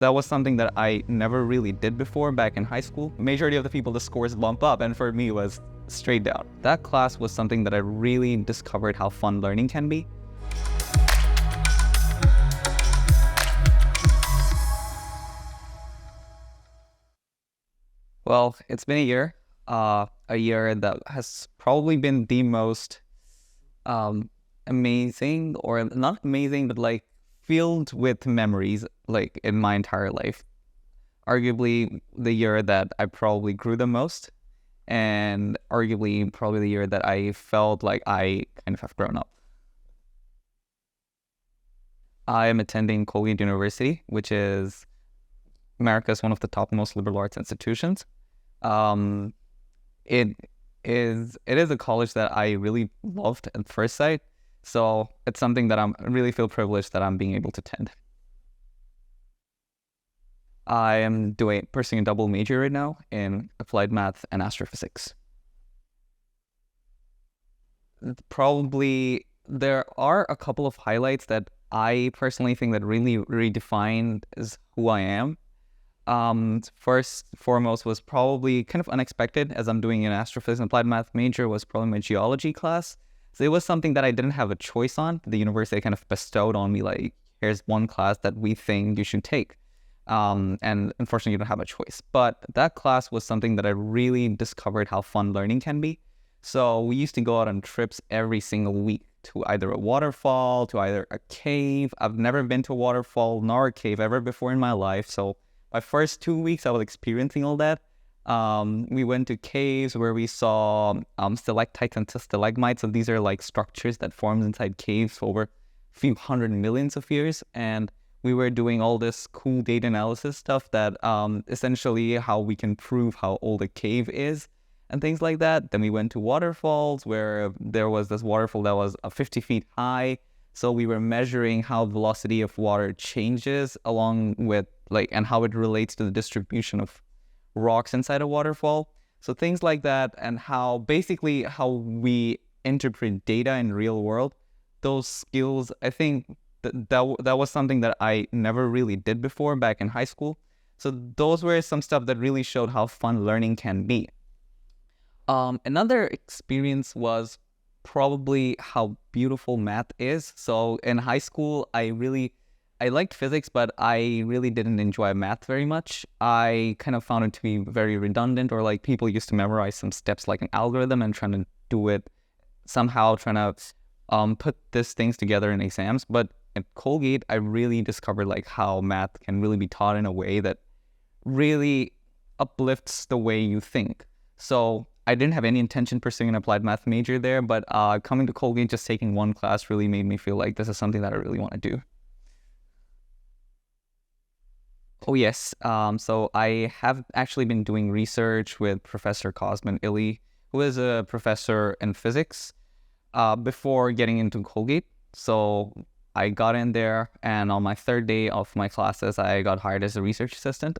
That was something that I never really did before back in high school. Majority of the people, the scores bump up, and for me it was straight down. That class was something that I really discovered how fun learning can be. Well, it's been a year that has probably been the most amazing, or not amazing, but like filled with memories like in my entire life. Arguably the year that I probably grew the most, and arguably probably the year that I felt like I kind of have grown up. I am attending Colgate University, which is America's one of the topmost liberal arts institutions. Um, it it is a college that I really loved at first sight, so it's something that I really feel privileged that I'm being able to attend. I am pursuing a double major right now in applied math and astrophysics. Probably there are a couple of highlights that I personally think that really redefined is who I am. First foremost was probably kind of unexpected, as I'm doing an astrophysics and applied math major, was probably my geology class. So it was something that I didn't have a choice on. The university kind of bestowed on me, like, here's one class that we think you should take. And unfortunately, you don't have a choice. But that class was something that I really discovered how fun learning can be. So we used to go out on trips every single week to either a waterfall, to either a cave. I've never been to a waterfall nor a cave ever before in my life. So my first 2 weeks, I was experiencing all that. We went to caves where we saw stalactites and stalagmites. So these are like structures that formed inside caves for over a few hundred millions of years. And we were doing all this cool data analysis stuff that essentially how we can prove how old a cave is and things like that. Then we went to waterfalls where there was this waterfall that was 50 feet high. So we were measuring how velocity of water changes along with and how it relates to the distribution of rocks inside a waterfall. So things like that, and how basically how we interpret data in real world. Those skills, I think that was something that I never really did before back in high school. So those were some stuff that really showed how fun learning can be. Another experience was probably how beautiful math is. So in high school, I liked physics, but I really didn't enjoy math very much. I kind of found it to be very redundant, or like people used to memorize some steps like an algorithm and trying to do it somehow, trying to put these things together in exams. But at Colgate, I really discovered like how math can really be taught in a way that really uplifts the way you think. So I didn't have any intention pursuing an applied math major there, but coming to Colgate, just taking one class really made me feel like this is something that I really want to do. Oh, yes. So I have actually been doing research with Professor Cosmin Illy, who is a professor in physics, before getting into Colgate. So I got in there, and on my third day of my classes, I got hired as a research assistant.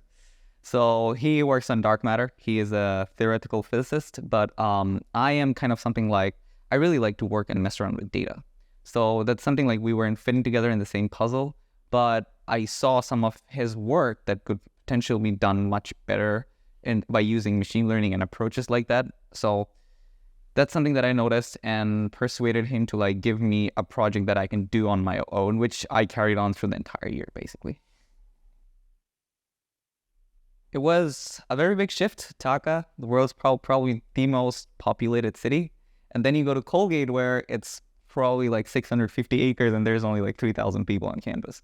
So he works on dark matter. He is a theoretical physicist, but I am kind of something like, I really like to work and mess around with data. So that's something like we weren't fitting together in the same puzzle, but I saw some of his work that could potentially be done much better by using machine learning and approaches like that. So that's something that I noticed and persuaded him to like give me a project that I can do on my own, which I carried on through the entire year, basically. It was a very big shift. Dhaka, the world's probably the most populated city. And then you go to Colgate, where it's probably like 650 acres and there's only like 3,000 people on campus.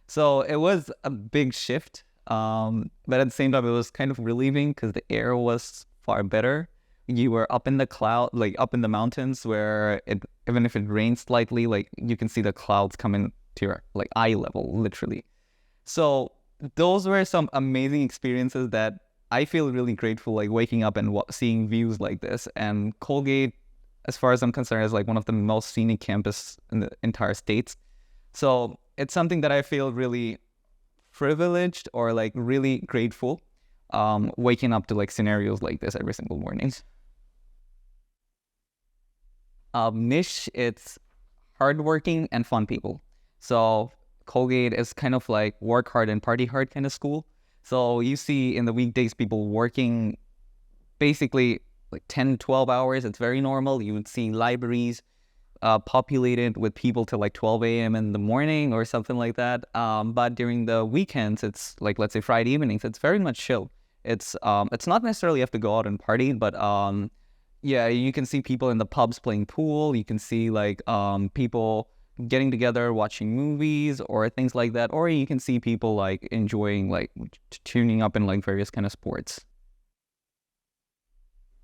So it was a big shift. But at the same time, it was kind of relieving because the air was far better. You were up in the cloud, like up in the mountains, where even if it rains slightly, like you can see the clouds coming to your like eye level, literally. So those were some amazing experiences that I feel really grateful, like waking up and seeing views like this. And Colgate, as far as I'm concerned, is like one of the most scenic campus in the entire states. So it's something that I feel really privileged or like really grateful, waking up to like scenarios like this every single morning. Niche, it's hardworking and fun people. So Colgate is kind of like work hard and party hard kind of school. So you see in the weekdays people working basically like 10, 12 hours. It's very normal. You would see libraries populated with people till like 12 a.m. in the morning or something like that. But during the weekends, it's like, let's say Friday evenings, it's very much chill. It's not necessarily you have to go out and party, but yeah, you can see people in the pubs playing pool. You can see like people getting together, watching movies or things like that. Or you can see people like enjoying like tuning up in like various kind of sports.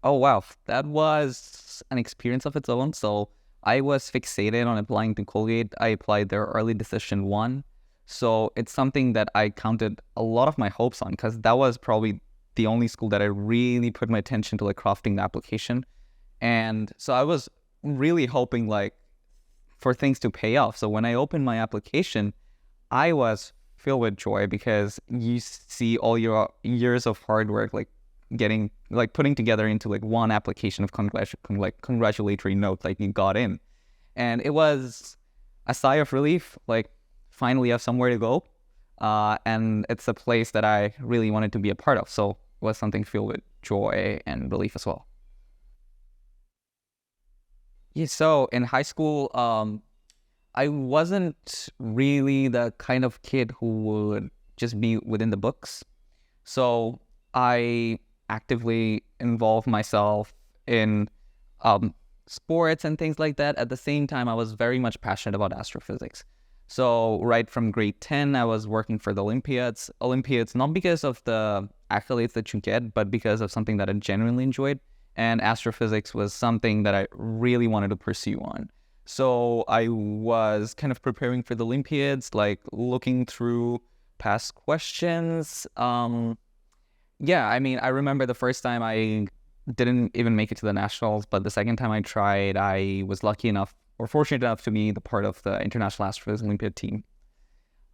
Oh wow, that was an experience of its own. So I was fixated on applying to Colgate. I applied their early decision one. So it's something that I counted a lot of my hopes on because that was probably the only school that I really put my attention to like crafting the application. And so I was really hoping like for things to pay off. So when I opened my application, I was filled with joy because you see all your years of hard work like getting like putting together into like one application of congratulatory note like you got in. And it was a sigh of relief, like finally have somewhere to go. And it's a place that I really wanted to be a part of. So it was something filled with joy and relief as well. Yeah, so in high school, I wasn't really the kind of kid who would just be within the books. So I actively involve myself in sports and things like that. At the same time, I was very much passionate about astrophysics. So right from grade 10, I was working for the Olympiads. Olympiads, not because of the accolades that you get, but because of something that I genuinely enjoyed. And astrophysics was something that I really wanted to pursue on. So I was kind of preparing for the Olympiads, like looking through past questions. Yeah, I mean, I remember the first time I didn't even make it to the nationals, but the second time I tried, I was lucky enough or fortunate enough to be the part of the International Astrophysics Olympiad team.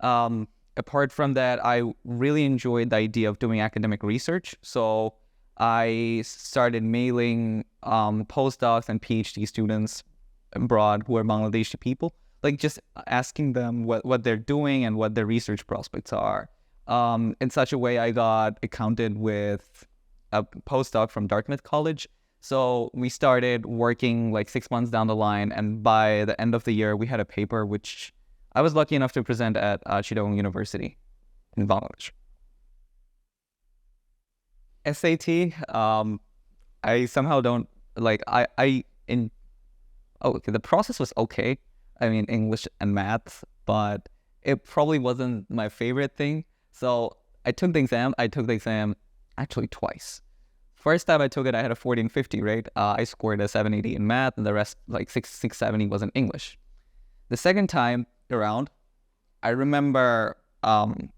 Apart from that, I really enjoyed the idea of doing academic research. So I started mailing postdocs and PhD students abroad who are Bangladeshi people, like just asking them what they're doing and what their research prospects are. In such a way, I got accounted with a postdoc from Dartmouth College. So we started working like 6 months down the line, and by the end of the year, we had a paper which I was lucky enough to present at Chittagong University in Bangladesh. SAT, I somehow don't like I in oh okay, the process was okay. I mean English and math, but it probably wasn't my favorite thing. So I took the exam. I took the exam actually twice. First time I took it, I had a 1450, right? I scored a 780 in math, and the rest, like 670, was in English. The second time around, I remember Mutasim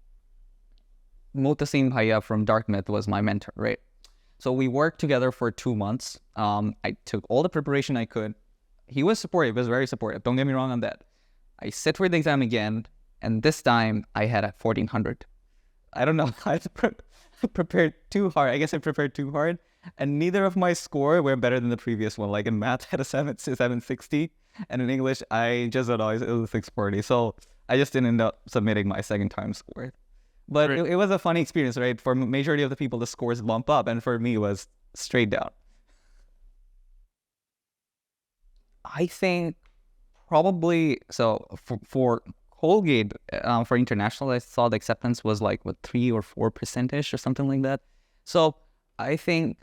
Bhaiya from Dartmouth was my mentor, right? So we worked together for 2 months. I took all the preparation I could. He was supportive, was very supportive. Don't get me wrong on that. I sit for the exam again, and this time I had a 1400. I don't know. I prepared too hard. I guess I prepared too hard. And neither of my score were better than the previous one. Like in math, I had a 760. And in English, I just don't know, it was 640. So I just didn't end up submitting my second time score. But Right. it was a funny experience, right? For majority of the people, the scores bump up. And for me, it was straight down. I think probably, so for Colgate, for international, I saw the acceptance was like, what, 3 or 4% or something like that. So I think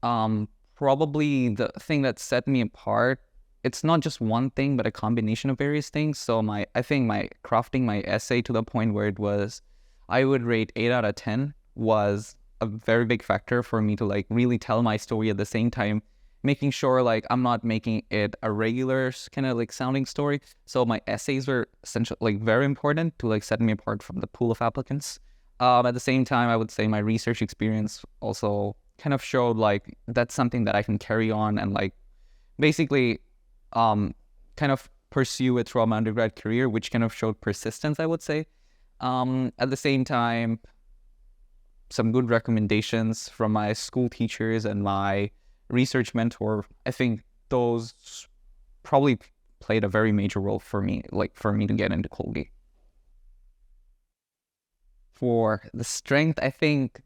probably the thing that set me apart, it's not just one thing, but a combination of various things. So I think my crafting my essay to the point where it was, I would rate 8 out of 10 was a very big factor for me to like really tell my story at the same time, making sure like I'm not making it a regular kind of like sounding story. So my essays were essentially like very important to like set me apart from the pool of applicants. At the same time, I would say my research experience also kind of showed like that's something that I can carry on and like basically kind of pursue it throughout my undergrad career, which kind of showed persistence, I would say. At the same time, some good recommendations from my school teachers and my research mentor. I think those probably played a very major role for me, like for me to get into Colgate. For the strength, I think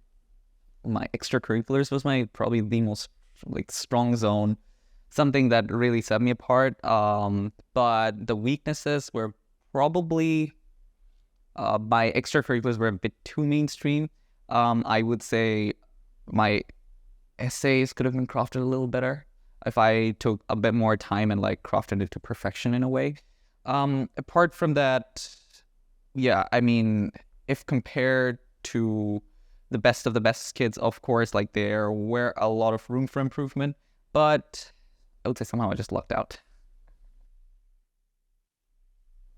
my extracurriculars was my probably the most like strong zone, something that really set me apart. But the weaknesses were probably my extracurriculars were a bit too mainstream. I would say my essays could have been crafted a little better if I took a bit more time and like crafted it to perfection in a way. Apart from that, yeah, I mean, if compared to the best of the best kids, of course, like there were a lot of room for improvement, but I would say somehow I just lucked out.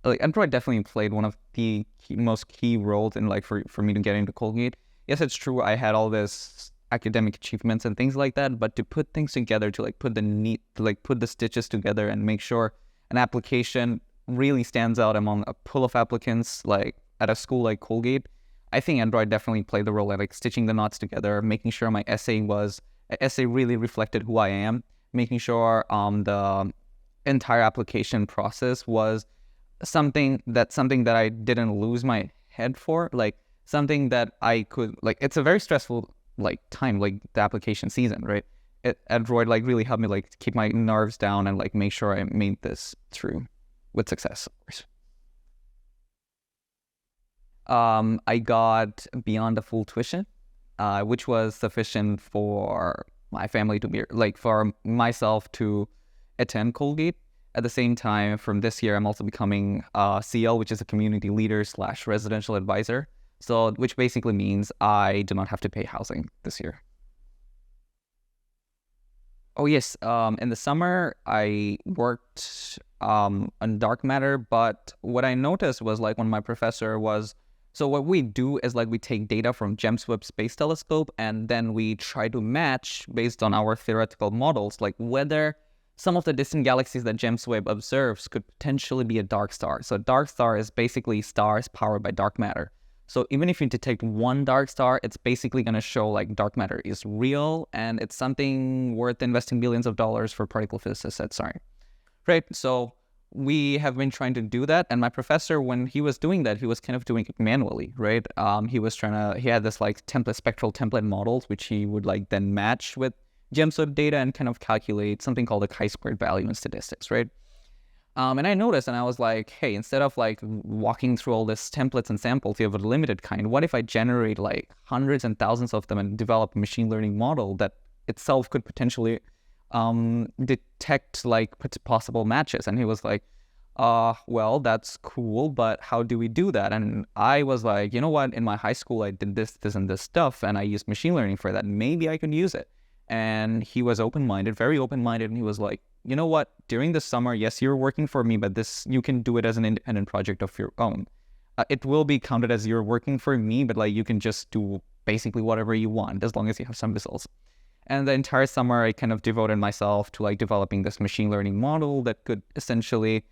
Like Android definitely played one of the most key roles in like for me to get into Colgate. Yes, it's true. I had all this academic achievements and things like that, but to put things together, to like put the stitches together and make sure an application really stands out among a pool of applicants, like at a school like Colgate, I think Android definitely played the role at like stitching the knots together, making sure my essay really reflected who I am, making sure the entire application process was something that I didn't lose my head for, like something that I could like. It's a very stressful like time, like the application season, right? Android like really helped me like keep my nerves down and like make sure I made this through with success, of course. I got beyond the full tuition, which was sufficient for my family to be like for myself to attend Colgate. At the same time, from this year, I'm also becoming CL, which is a community leader slash residential advisor. So, which basically means I do not have to pay housing this year. Oh yes, in the summer I worked on dark matter, but what I noticed was like when my professor was, so what we do is like we take data from James Webb Space Telescope and then we try to match based on our theoretical models, like whether some of the distant galaxies that James Webb observes could potentially be a dark star. So a dark star is basically stars powered by dark matter. So even if you detect one dark star, it's basically going to show like dark matter is real and it's something worth investing billions of dollars for particle physicists at CERN. Right? So we have been trying to do that. And my professor, when he was doing that, he was kind of doing it manually, right? He had this like spectral template models, which he would like then match with James Webb data and kind of calculate something called a chi-squared value in statistics, right? And I noticed, and I was like, hey, instead of like walking through all this templates and samples, you have a limited kind. What if I generate like hundreds and thousands of them and develop a machine learning model that itself could potentially detect like possible matches? And he was like, well, that's cool, but how do we do that? And I was like, you know what? In my high school, I did this, and this stuff, and I used machine learning for that. Maybe I could use it. And he was open-minded, very open-minded, and he was like, you know what, during the summer, yes, you're working for me, but this, you can do it as an independent project of your own. It will be counted as you're working for me, but like you can just do basically whatever you want as long as you have some results. And the entire summer, I kind of devoted myself to like developing this machine learning model that could essentially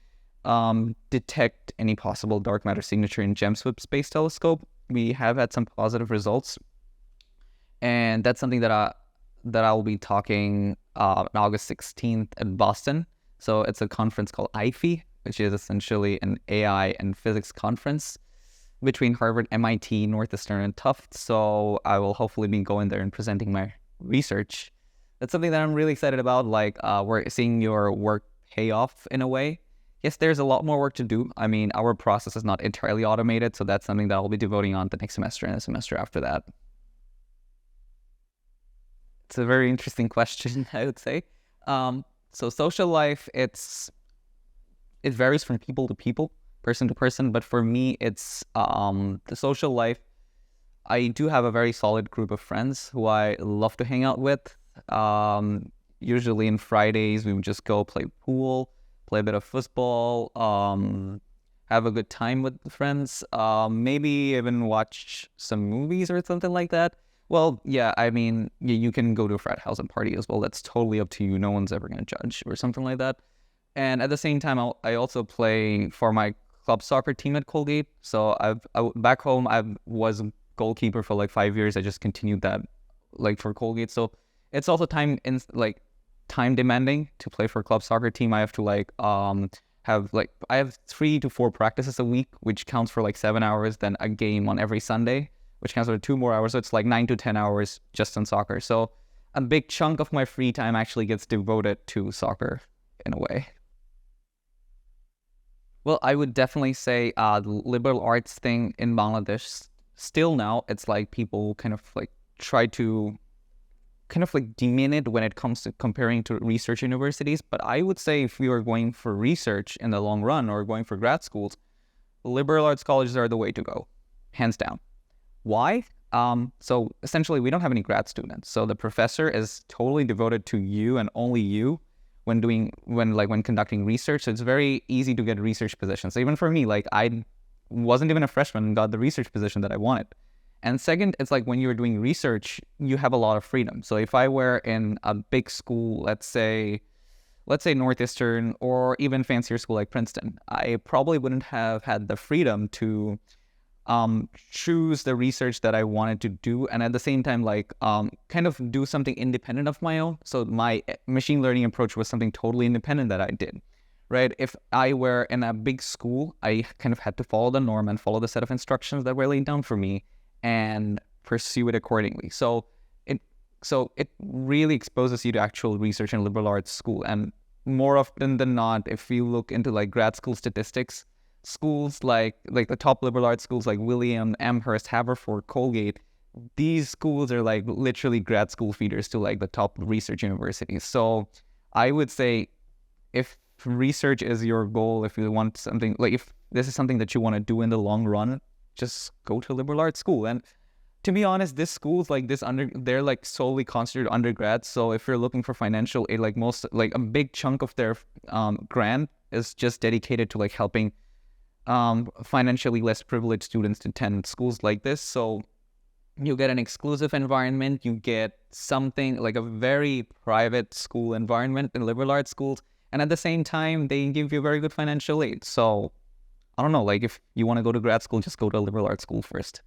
detect any possible dark matter signature in James Webb Space Telescope. We have had some positive results, and that's something that I'll be talking on August 16th in Boston. So it's a conference called IFE, which is essentially an AI and physics conference between Harvard, MIT, Northeastern, and Tufts. So I will hopefully be going there and presenting my research. That's something that I'm really excited about. Like we're seeing your work pay off in a way. Yes, there's a lot more work to do. I mean, our process is not entirely automated, so that's something that I'll be devoting on the next semester and the semester after that. It's a very interesting question, I would say. So social life, it varies from people to people, person to person. But for me, it's the social life. I do have a very solid group of friends who I love to hang out with. Usually on Fridays, we would just go play pool, play a bit of football, have a good time with the friends, maybe even watch some movies or something like that. Well, yeah, I mean, you can go to a frat house and party as well. That's totally up to you. No one's ever going to judge or something like that. And at the same time, I also play for my club soccer team at Colgate. So back home, I was a goalkeeper for like 5 years. I just continued that like for Colgate. So it's also time demanding to play for a club soccer team. I have to I have 3 to 4 practices a week, which counts for like 7 hours, then a game on every Sunday. which counts for 2 more hours. So it's like 9 to 10 hours just on soccer. So a big chunk of my free time actually gets devoted to soccer in a way. Well, I would definitely say the liberal arts thing in Bangladesh, still now, it's like people kind of like try to kind of like demean it when it comes to comparing to research universities. But I would say if we are going for research in the long run or going for grad schools, liberal arts colleges are the way to go, hands down. Why? So essentially, we don't have any grad students. So the professor is totally devoted to you and only you when conducting research. So it's very easy to get research positions. So even for me, like I wasn't even a freshman and got the research position that I wanted. And second, it's like when you're doing research, you have a lot of freedom. So if I were in a big school, let's say Northeastern or even fancier school like Princeton, I probably wouldn't have had the freedom to choose the research that I wanted to do, and at the same time, like kind of do something independent of my own. So my machine learning approach was something totally independent that I did, right? If I were in a big school, I kind of had to follow the norm and follow the set of instructions that were laid down for me and pursue it accordingly. So it really exposes you to actual research in liberal arts school. And more often than not, if you look into like grad school statistics, schools like the top liberal arts schools like William, Amherst, Haverford, Colgate, these schools are like literally grad school feeders to like the top research universities. So I would say if research is your goal, if you want something, like if this is something that you want to do in the long run, just go to liberal arts school. And to be honest, this schools like this they're like solely considered undergrads. So if you're looking for financial aid, like a big chunk of their grant is just dedicated to like helping financially less privileged students to attend schools like this. So you get an exclusive environment, you get something like a very private school environment in liberal arts schools, and at the same time, they give you very good financial aid. So I don't know, like if you want to go to grad school, just go to a liberal arts school first.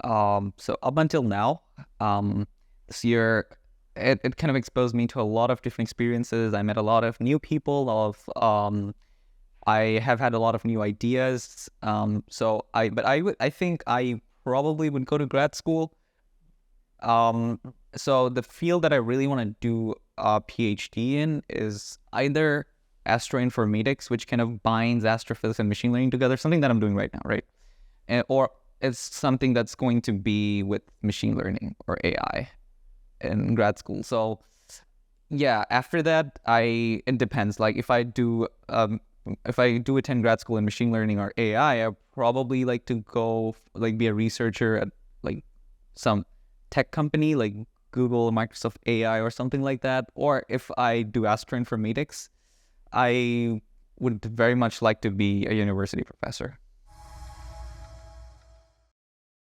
So up until now, this year, it kind of exposed me to a lot of different experiences. I met a lot of new people, I have had a lot of new ideas. I think I probably would go to grad school. So the field that I really want to do a PhD in is either astroinformatics, which kind of binds astrophysics and machine learning together, something that I'm doing right now, right? Or it's something that's going to be with machine learning or AI in grad school. So yeah, after that, it depends. Like if I do attend grad school in machine learning or AI, I probably like to go like be a researcher at like some tech company like Google, Microsoft AI or something like that. Or if I do astroinformatics, I would very much like to be a university professor.